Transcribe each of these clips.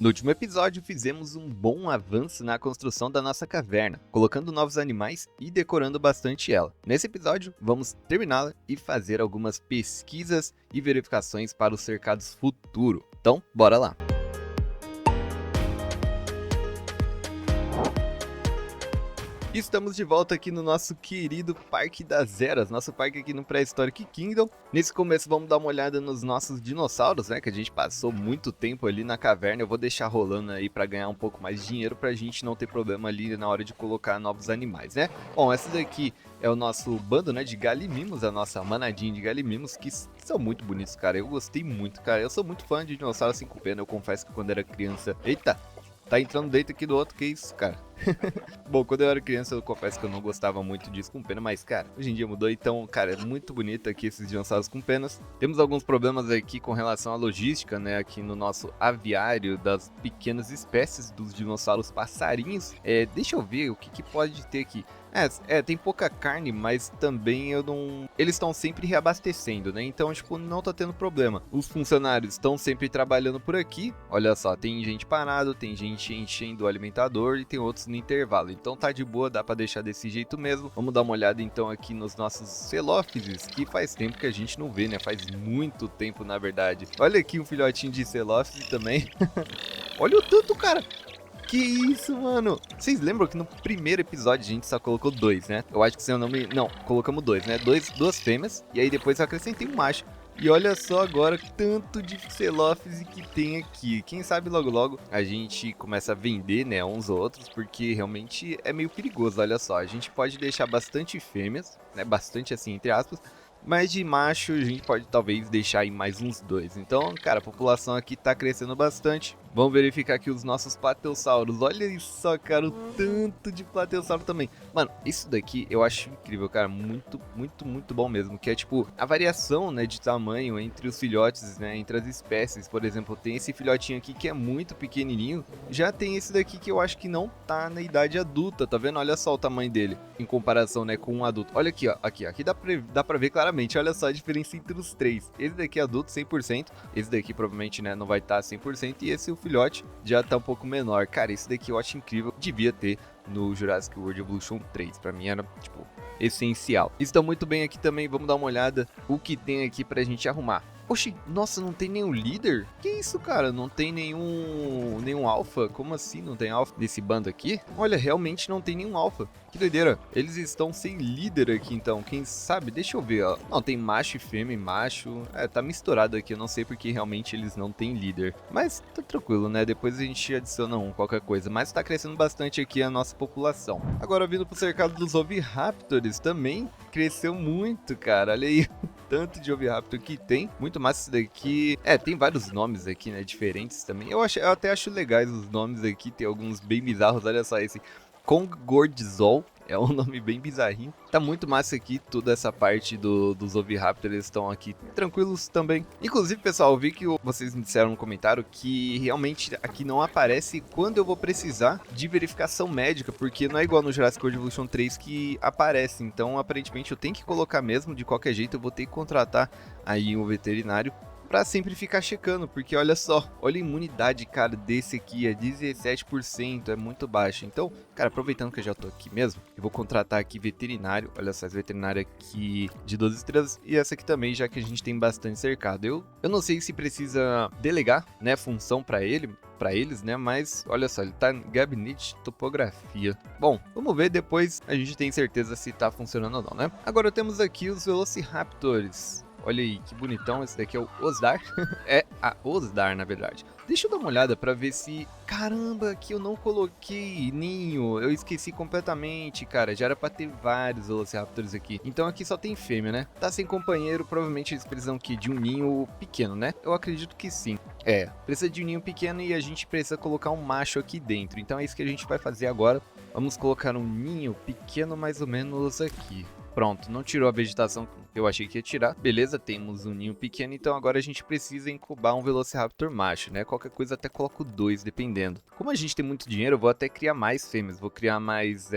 No último episódio, fizemos um bom avanço na construção da nossa caverna, colocando novos animais e decorando bastante ela. Nesse episódio, vamos terminá-la e fazer algumas pesquisas e verificações para os cercados futuro. Então, bora lá! Estamos de volta aqui no nosso querido Parque das Eras, nosso parque aqui no Prehistoric Kingdom. Nesse começo vamos dar uma olhada nos nossos dinossauros, né, que a gente passou muito tempo ali na caverna. Eu vou deixar rolando aí para ganhar um pouco mais de dinheiro pra gente não ter problema ali na hora de colocar novos animais, né? Bom, essa daqui é o nosso bando, né, de galimimos, a nossa manadinha de galimimos, que são muito bonitos, cara. Eu gostei muito, cara. Eu sou muito fã de dinossauro 5 pena, eu confesso que quando era criança... Eita! Tá entrando dentro aqui do outro, que isso, cara? Bom, quando eu era criança, eu confesso que eu não gostava muito disso com pena, mas, cara, hoje em dia mudou, então, cara, é muito bonito aqui esses dinossauros com penas. Temos alguns problemas aqui com relação à logística, né, aqui no nosso aviário das pequenas espécies dos dinossauros passarinhos. Deixa eu ver o que pode ter aqui. Tem pouca carne, mas também eu não... Eles estão sempre reabastecendo, né? Então, tipo, não tá tendo problema. Os funcionários estão sempre trabalhando por aqui. Olha só, tem gente parado, tem gente enchendo o alimentador e tem outros no intervalo. Então tá de boa, dá pra deixar desse jeito mesmo. Vamos dar uma olhada então aqui nos nossos celófises, que faz tempo que a gente não vê, né? Faz muito tempo, na verdade. Olha aqui um filhotinho de celófise também. Olha o tanto, cara! Que isso, mano? Vocês lembram que no primeiro episódio a gente só colocou 2, né? Eu acho que seu nome... Não, colocamos 2, né? Duas fêmeas. E aí depois eu acrescentei um macho. E olha só agora tanto de celófise que tem aqui. Quem sabe logo logo a gente começa a vender, né, uns ou outros, porque realmente é meio perigoso. Olha só, a gente pode deixar bastante fêmeas, né? Bastante assim, entre aspas. Mas de macho a gente pode talvez deixar aí mais uns 2. Então, cara, a população aqui tá crescendo bastante. Vamos verificar aqui os nossos plateussauros. Olha só, cara, o tanto de plateusauro também. Mano, isso daqui eu acho incrível, cara. Muito, muito, muito bom mesmo. Que é tipo, a variação, né, de tamanho entre os filhotes, né, entre as espécies. Por exemplo, tem esse filhotinho aqui que é muito pequenininho. Já tem esse daqui que eu acho que não tá na idade adulta, tá vendo? Olha só o tamanho dele em comparação, né, com um adulto. Olha aqui, ó. Aqui dá pra ver claramente. Olha só a diferença entre os três. Esse daqui é adulto 100%. Esse daqui provavelmente, né, não vai estar 100%. E esse o filhote já tá um pouco menor. Cara, esse daqui eu acho incrível. Devia ter no Jurassic World Evolution 3. Pra mim era, tipo, essencial. Estão muito bem aqui também. Vamos dar uma olhada o que tem aqui pra gente arrumar. Oxi, nossa, não tem nenhum líder? Que isso, cara? Não tem nenhum alfa? Como assim não tem alfa nesse bando aqui? Olha, realmente não tem nenhum alfa. Que doideira. Eles estão sem líder aqui, então. Quem sabe? Deixa eu ver, ó. Não, tem macho e fêmea e macho. Tá misturado aqui. Eu não sei porque realmente eles não têm líder. Mas tá tranquilo, né? Depois a gente adiciona qualquer coisa. Mas tá crescendo bastante aqui a nossa população. Agora, vindo pro cercado dos Oviraptors também cresceu muito, cara. Olha aí. Tanto de Oviraptor que tem, muito massa isso daqui. Tem vários nomes aqui, né, diferentes também. Eu até acho legais os nomes aqui, tem alguns bem bizarros. Olha só esse Kongordzol, é um nome bem bizarrinho. Tá muito massa aqui, toda essa parte dos Oviraptors, eles estão aqui tranquilos também. Inclusive, pessoal, eu vi que vocês me disseram no comentário que realmente aqui não aparece quando eu vou precisar de verificação médica, porque não é igual no Jurassic World Evolution 3 que aparece. Então, aparentemente, eu tenho que colocar mesmo, de qualquer jeito, eu vou ter que contratar aí um veterinário pra sempre ficar checando, porque olha só, olha a imunidade, cara, desse aqui, é 17%, é muito baixa. Então, cara, aproveitando que eu já tô aqui mesmo, eu vou contratar aqui veterinário, olha só, esse veterinário aqui de 12 estrelas, e essa aqui também, já que a gente tem bastante cercado. Eu não sei se precisa delegar, né, função pra eles, né, mas olha só, ele tá em gabinete de topografia. Bom, vamos ver, depois a gente tem certeza se tá funcionando ou não, né? Agora temos aqui os Velociraptors. Olha aí, que bonitão, esse daqui é o Osdar. É a Osdar, na verdade. Deixa eu dar uma olhada pra ver se... Caramba, aqui eu não coloquei ninho. Eu esqueci completamente, cara. Já era pra ter vários Velociraptors aqui. Então aqui só tem fêmea, né? Tá sem companheiro, provavelmente eles precisam aqui de um ninho pequeno, né? Eu acredito que sim. Precisa de um ninho pequeno e a gente precisa colocar um macho aqui dentro. Então é isso que a gente vai fazer agora. Vamos colocar um ninho pequeno mais ou menos aqui. Pronto, não tirou a vegetação que eu achei que ia tirar. Beleza, temos um ninho pequeno, então agora a gente precisa incubar um Velociraptor macho, né? Qualquer coisa até coloco 2, dependendo. Como a gente tem muito dinheiro, eu vou até criar mais fêmeas. Vou criar mais,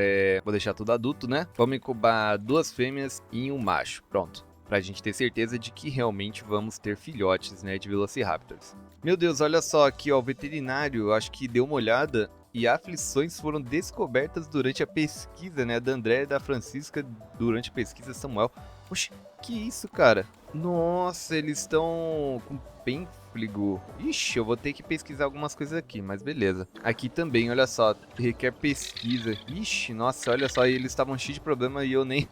vou deixar tudo adulto, né? Vamos incubar 2 fêmeas e um macho. Pronto. Pra gente ter certeza de que realmente vamos ter filhotes, né, de Velociraptors. Meu Deus, olha só aqui, ó, o veterinário, acho que deu uma olhada e aflições foram descobertas durante a pesquisa, né, da André e da Francisca durante a pesquisa Samuel. Oxe, que isso, cara? Nossa, eles estão com pênfligo. Ixi, eu vou ter que pesquisar algumas coisas aqui, mas beleza. Aqui também, olha só, requer pesquisa. Ixi, nossa, olha só, eles estavam cheios de problema e eu nem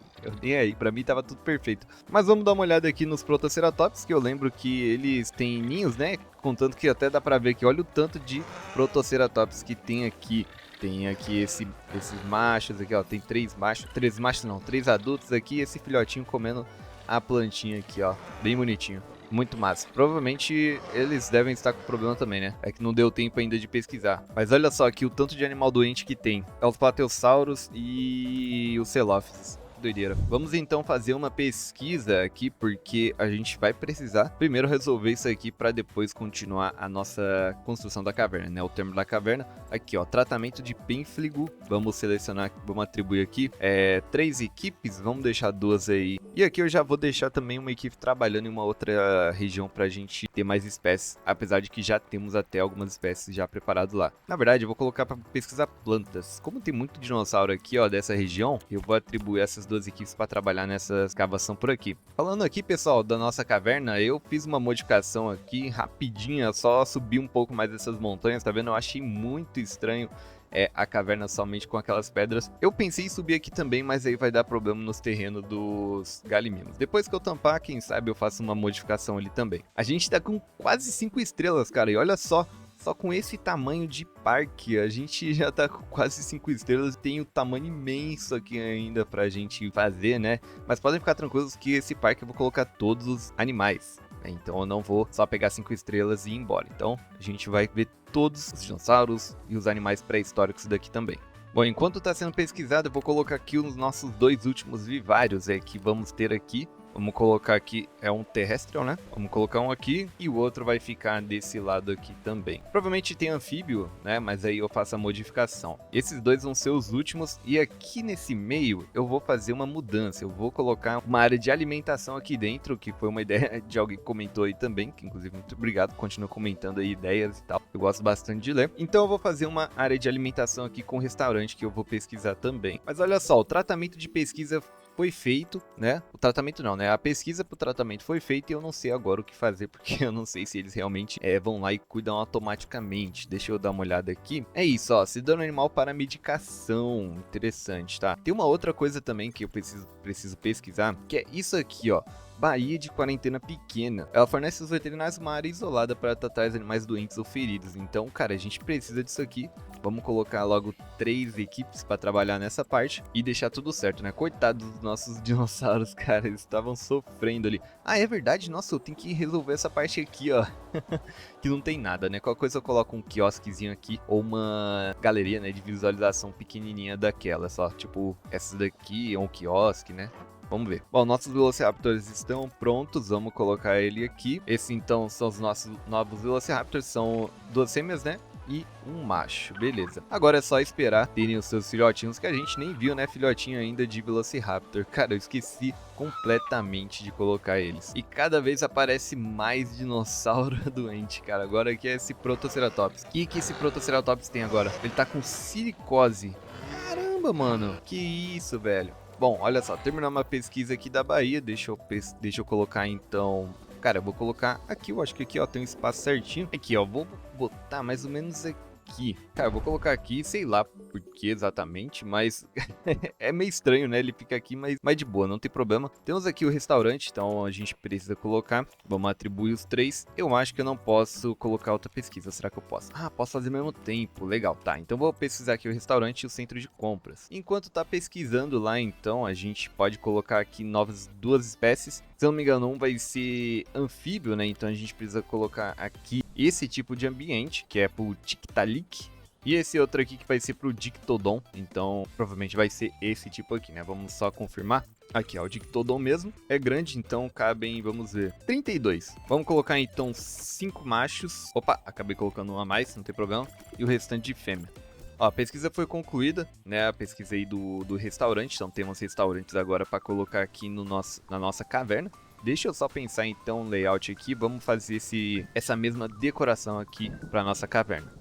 aí, pra mim tava tudo perfeito. Mas vamos dar uma olhada aqui nos Protoceratops, que eu lembro que eles têm ninhos, né? Contanto que até dá pra ver que olha o tanto de Protoceratops que tem aqui. Tem aqui esses machos aqui, ó, tem três machos não, três adultos aqui, e esse filhotinho comendo a plantinha aqui, ó, bem bonitinho. Muito massa. Provavelmente eles devem estar com problema também, né? É que não deu tempo ainda de pesquisar. Mas olha só aqui o tanto de animal doente que tem. É os Plateossauros e os Celófises. Doideira. Vamos então fazer uma pesquisa aqui, porque a gente vai precisar primeiro resolver isso aqui para depois continuar a nossa construção da caverna, né? O termo da caverna, aqui ó, tratamento de pênfligo, vamos selecionar, vamos atribuir aqui 3 equipes, vamos deixar 2 aí. E aqui eu já vou deixar também uma equipe trabalhando em uma outra região pra gente ter mais espécies, apesar de que já temos até algumas espécies já preparadas lá. Na verdade, eu vou colocar para pesquisar plantas. Como tem muito dinossauro aqui, ó, dessa região, eu vou atribuir essas 2 equipes para trabalhar nessa escavação por aqui. Falando aqui, pessoal, da nossa caverna, eu fiz uma modificação aqui rapidinha, só subir um pouco mais essas montanhas, tá vendo? Eu achei muito estranho a caverna somente com aquelas pedras. Eu pensei em subir aqui também, mas aí vai dar problema nos terrenos dos galiminos. Depois que eu tampar, quem sabe eu faço uma modificação ali também. A gente tá com quase 5 estrelas, cara, e olha só com esse tamanho de parque, a gente já tá com quase 5 estrelas. Tem o tamanho imenso aqui ainda pra gente fazer, né? Mas podem ficar tranquilos que esse parque eu vou colocar todos os animais. Então eu não vou só pegar 5 estrelas e ir embora. Então a gente vai ver todos os dinossauros e os animais pré-históricos daqui também. Bom, enquanto está sendo pesquisado, eu vou colocar aqui os nossos 2 últimos vivários que vamos ter aqui. Vamos colocar aqui, é um terrestre, né? Vamos colocar um aqui e o outro vai ficar desse lado aqui também. Provavelmente tem anfíbio, né? Mas aí eu faço a modificação. Esses 2 vão ser os últimos e aqui nesse meio eu vou fazer uma mudança. Eu vou colocar uma área de alimentação aqui dentro, que foi uma ideia de alguém que comentou aí também, que inclusive muito obrigado, continua comentando aí ideias e tal. Eu gosto bastante de ler. Então eu vou fazer uma área de alimentação aqui com restaurante que eu vou pesquisar também. Mas olha só, o tratamento de pesquisa foi feito, né? O tratamento não, né? A pesquisa pro tratamento foi feita e eu não sei agora o que fazer, porque eu não sei se eles realmente vão lá e cuidam automaticamente. Deixa eu dar uma olhada aqui. É isso, ó. Se dano animal para medicação. Interessante, tá? Tem uma outra coisa também que eu preciso pesquisar, que é isso aqui, ó. Baía de quarentena pequena. Ela fornece aos veterinários uma área isolada para tratar os animais doentes ou feridos. Então, cara, a gente precisa disso aqui. Vamos colocar logo 3 equipes para trabalhar nessa parte e deixar tudo certo, né? Coitados dos nossos dinossauros, cara, eles estavam sofrendo ali. Ah, é verdade, nossa, eu tenho que resolver essa parte aqui, ó. Que não tem nada, né? Qualquer coisa eu coloco um quiosquezinho aqui ou uma galeria, né, de visualização pequenininha daquela, só. Tipo, essa daqui é um quiosque, né? Vamos ver. Bom, nossos Velociraptors estão prontos, vamos colocar ele aqui. Esse então são os nossos novos Velociraptors, são 2 fêmeas, né? E um macho, beleza. Agora é só esperar terem os seus filhotinhos, que a gente nem viu, né, filhotinho ainda de Velociraptor. Cara, eu esqueci completamente de colocar eles. E cada vez aparece mais dinossauro doente, cara. Agora aqui é esse Protoceratops. O que esse Protoceratops tem agora? Ele tá com silicose. Caramba, mano. Que isso, velho. Bom, olha só, terminamos uma pesquisa aqui da Bahia, deixa eu colocar então... Cara, eu vou colocar aqui, eu acho que aqui, ó, tem um espaço certinho. Aqui, ó, vou botar mais ou menos aqui. Cara, eu vou colocar aqui, sei lá por que exatamente, mas é meio estranho, né? Ele fica aqui, mas de boa, não tem problema. Temos aqui o restaurante, então a gente precisa colocar. Vamos atribuir os 3. Eu acho que eu não posso colocar outra pesquisa, será que eu posso? Ah, posso fazer ao mesmo tempo, legal, tá. Então vou pesquisar aqui o restaurante e o centro de compras. Enquanto tá pesquisando lá, então, a gente pode colocar aqui novas 2 espécies. Se eu não me engano, um vai ser anfíbio, né? Então a gente precisa colocar aqui esse tipo de ambiente, que é pro Tiktaalik. E esse outro aqui que vai ser pro Dictodon. Então provavelmente vai ser esse tipo aqui, né? Vamos só confirmar. Aqui, ó, o Dictodon mesmo. É grande, então cabem, vamos ver, 32. Vamos colocar então 5 machos. Opa, acabei colocando um a mais, não tem problema. E o restante de fêmea. Ó, a pesquisa foi concluída, né? A pesquisa aí do restaurante. Então temos restaurantes agora para colocar aqui no na nossa caverna. Deixa eu só pensar então um layout aqui, vamos fazer essa mesma decoração aqui para nossa caverna.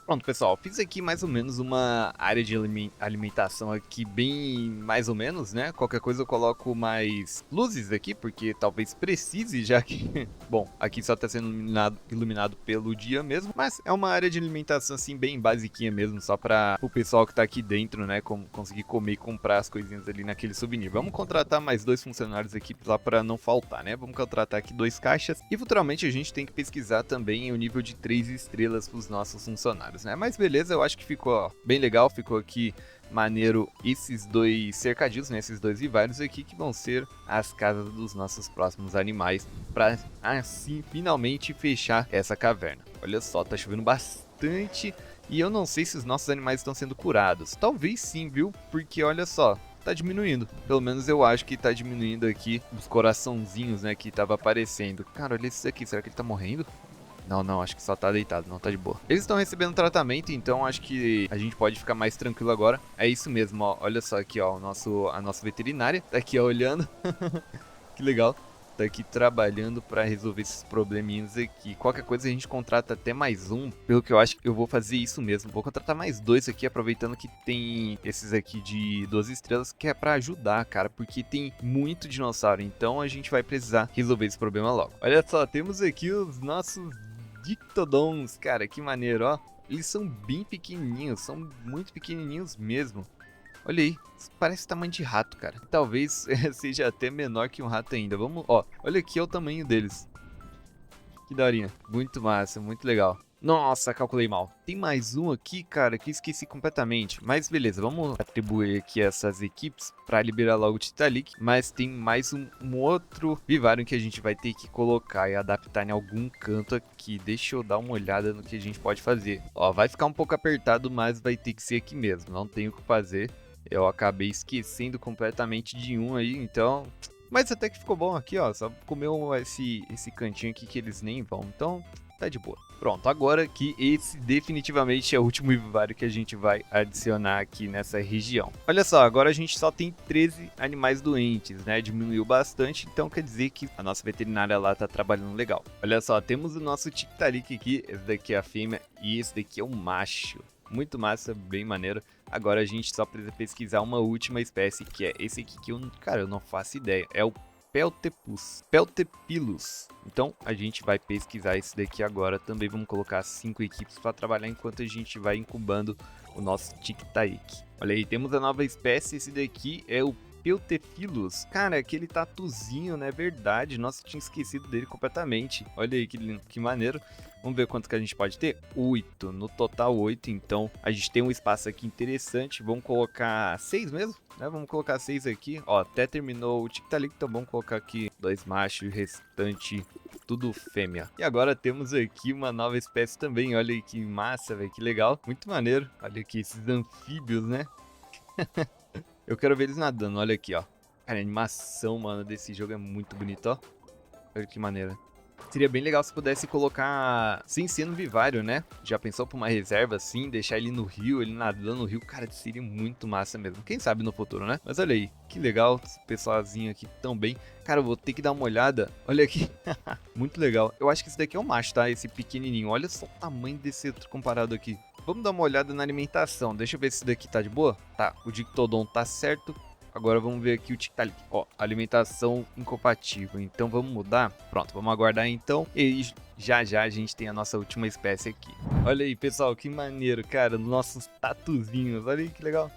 Pronto, pessoal, fiz aqui mais ou menos uma área de alimentação aqui bem mais ou menos, né? Qualquer coisa eu coloco mais luzes aqui, porque talvez precise, já que... Bom, aqui só tá sendo iluminado pelo dia mesmo, mas é uma área de alimentação assim bem basiquinha mesmo, só para o pessoal que tá aqui dentro, né, conseguir comer e comprar as coisinhas ali naquele souvenir. Vamos contratar mais 2 funcionários aqui lá para não faltar, né? Vamos contratar aqui 2 caixas e futuramente a gente tem que pesquisar também o nível de 3 estrelas para os nossos funcionários, né? Mas beleza, eu acho que ficou ó, bem legal, ficou aqui maneiro esses 2 cercadinhos, né? Esses 2 vivários aqui que vão ser as casas dos nossos próximos animais para assim finalmente fechar essa caverna. Olha só, tá chovendo bastante e eu não sei se os nossos animais estão sendo curados. Talvez sim, viu? Porque olha só, tá diminuindo. Pelo menos eu acho que tá diminuindo aqui os coraçãozinhos, né, que tava aparecendo. Cara, olha isso aqui, será que ele tá morrendo? Não, acho que só tá deitado, não tá de boa. Eles estão recebendo tratamento, então acho que a gente pode ficar mais tranquilo agora. É isso mesmo, ó. Olha só aqui, ó, a nossa veterinária tá aqui ó, olhando. Que legal. Tá aqui trabalhando pra resolver esses probleminhas aqui. Qualquer coisa a gente contrata até mais um. Pelo que eu acho que eu vou fazer isso mesmo. Vou contratar mais 2 aqui, aproveitando que tem esses aqui de 12 estrelas, que é pra ajudar, cara. Porque tem muito dinossauro, então a gente vai precisar resolver esse problema logo. Olha só, temos aqui os nossos Dictodons, cara, que maneiro, ó. Eles são bem pequenininhos, são muito pequenininhos mesmo. Olha aí, parece tamanho de rato, cara. Talvez seja até menor que um rato ainda. Vamos, ó, olha aqui é o tamanho deles. Que daorinha, muito massa, muito legal. Nossa, calculei mal. Tem mais um aqui, cara, que esqueci completamente. Mas beleza, vamos atribuir aqui essas equipes para liberar logo o Titanic. Mas tem mais um outro Vivarium que a gente vai ter que colocar e adaptar em algum canto aqui. Deixa eu dar uma olhada no que a gente pode fazer. Ó, vai ficar um pouco apertado, mas vai ter que ser aqui mesmo. Não tem o que fazer. Eu acabei esquecendo completamente de um aí, então... Mas até que ficou bom aqui, ó. Só comeu esse cantinho aqui que eles nem vão. Então... tá de boa. Pronto, agora que esse definitivamente é o último vivário que a gente vai adicionar aqui nessa região. Olha só, agora a gente só tem 13 animais doentes, né? Diminuiu bastante, então quer dizer que a nossa veterinária lá tá trabalhando legal. Olha só, temos o nosso Tiktaalik aqui, esse daqui é a fêmea e esse daqui é o macho. Muito massa, bem maneiro. Agora a gente só precisa pesquisar uma última espécie, que é esse aqui que eu não faço ideia. É o Peltepilus. Então a gente vai pesquisar esse daqui agora. Também vamos colocar 5 equipes para trabalhar enquanto a gente vai incubando o nosso Tiktaalik. Olha aí, temos a nova espécie. Esse daqui é o Peltepilus. Cara, aquele tatuzinho, né? Verdade. Nossa, tinha esquecido dele completamente. Olha aí que maneiro. Vamos ver quanto que a gente pode ter? 8. No total 8. Então a gente tem um espaço aqui interessante. Vamos colocar 6 mesmo? Né? Vamos colocar 6 aqui. Ó, até terminou o Tiktaalik. Então vamos colocar aqui 2 machos e o restante tudo fêmea. E agora temos aqui uma nova espécie também. Olha aí que massa, velho. Que legal. Muito maneiro. Olha aqui esses anfíbios, né? Eu quero ver eles nadando. Olha aqui, ó. Cara, a animação, mano, desse jogo é muito bonito, ó. Olha que maneira. Seria bem legal se pudesse colocar sem ser no vivário, né? Já pensou pra uma reserva assim, deixar ele no rio, ele nadando no rio? Cara, seria muito massa mesmo. Quem sabe no futuro, né? Mas olha aí, que legal, esse pessoalzinho aqui tão bem. Cara, eu vou ter que dar uma olhada. Olha aqui, muito legal. Eu acho que esse daqui é o macho, tá? Esse pequenininho. Olha só o tamanho desse outro comparado aqui. Vamos dar uma olhada na alimentação. Deixa eu ver se esse daqui tá de boa. Tá, o Dictodon tá certo. Agora vamos ver aqui o Tiktaalik. Ó, alimentação incompatível. Então vamos mudar. Pronto, vamos aguardar então. E já a gente tem a nossa última espécie aqui. Olha aí, pessoal, que maneiro, cara. Nossos tatuzinhos. Olha aí que legal.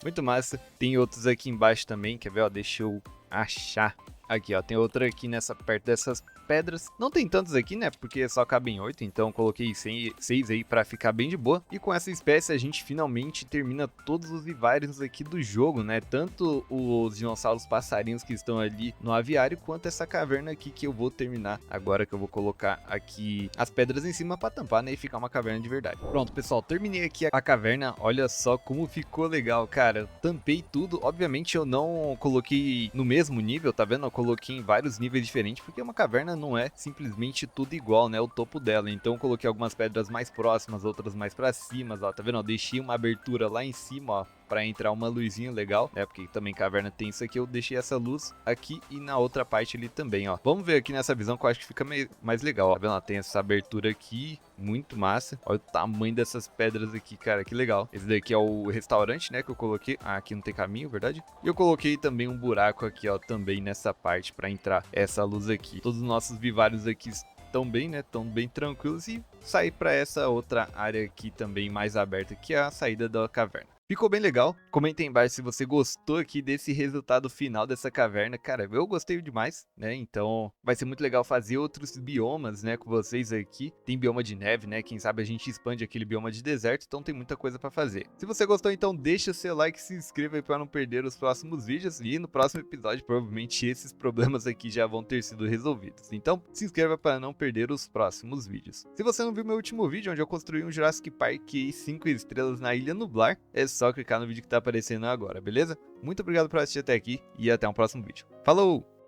Muito massa. Tem outros aqui embaixo também. Quer ver? Ó, deixa eu achar. Aqui, ó, tem outra aqui perto dessas pedras. Não tem tantos aqui, né, porque só cabem 8, então coloquei 6 aí pra ficar bem de boa. E com essa espécie a gente finalmente termina todos os vivários aqui do jogo, né, tanto os dinossauros passarinhos que estão ali no aviário, quanto essa caverna aqui que eu vou terminar agora, que eu vou colocar aqui as pedras em cima pra tampar, né, e ficar uma caverna de verdade. Pronto, pessoal, terminei aqui a caverna, olha só como ficou legal, cara. Eu tampei tudo, obviamente eu não coloquei no mesmo nível, tá vendo? Eu coloquei em vários níveis diferentes, porque uma caverna não é simplesmente tudo igual, né, o topo dela. Então eu coloquei algumas pedras mais próximas, outras mais pra cima, ó, tá vendo? Eu deixei uma abertura lá em cima, ó, pra entrar uma luzinha legal, né, porque também caverna tem isso aqui. Eu deixei essa luz aqui e na outra parte ali também, ó. Vamos ver aqui nessa visão que eu acho que fica mais legal, ó. Tá vendo? Ó, tem essa abertura aqui, muito massa. Olha o tamanho dessas pedras aqui, cara, que legal. Esse daqui é o restaurante, né, que eu coloquei. Ah, aqui não tem caminho, verdade? E eu coloquei também um buraco aqui, ó, também nessa parte pra entrar essa luz aqui. Todos os nossos vivários aqui estão bem, né, estão bem tranquilos, e sair pra essa outra área aqui também mais aberta, que é a saída da caverna. Ficou bem legal. Comenta aí embaixo se você gostou aqui desse resultado final dessa caverna. Cara, eu gostei demais, né? Então vai ser muito legal fazer outros biomas, né, com vocês aqui. Tem bioma de neve, né? Quem sabe a gente expande aquele bioma de deserto, então tem muita coisa pra fazer. Se você gostou, então deixa o seu like, se inscreva aí pra não perder os próximos vídeos. E no próximo episódio, provavelmente esses problemas aqui já vão ter sido resolvidos. Então se inscreva para não perder os próximos vídeos. Se você não viu meu último vídeo, onde eu construí um Jurassic Park 5 estrelas na Ilha Nublar, é só clicar no vídeo que tá aparecendo agora, beleza? Muito obrigado por assistir até aqui e até um próximo vídeo. Falou!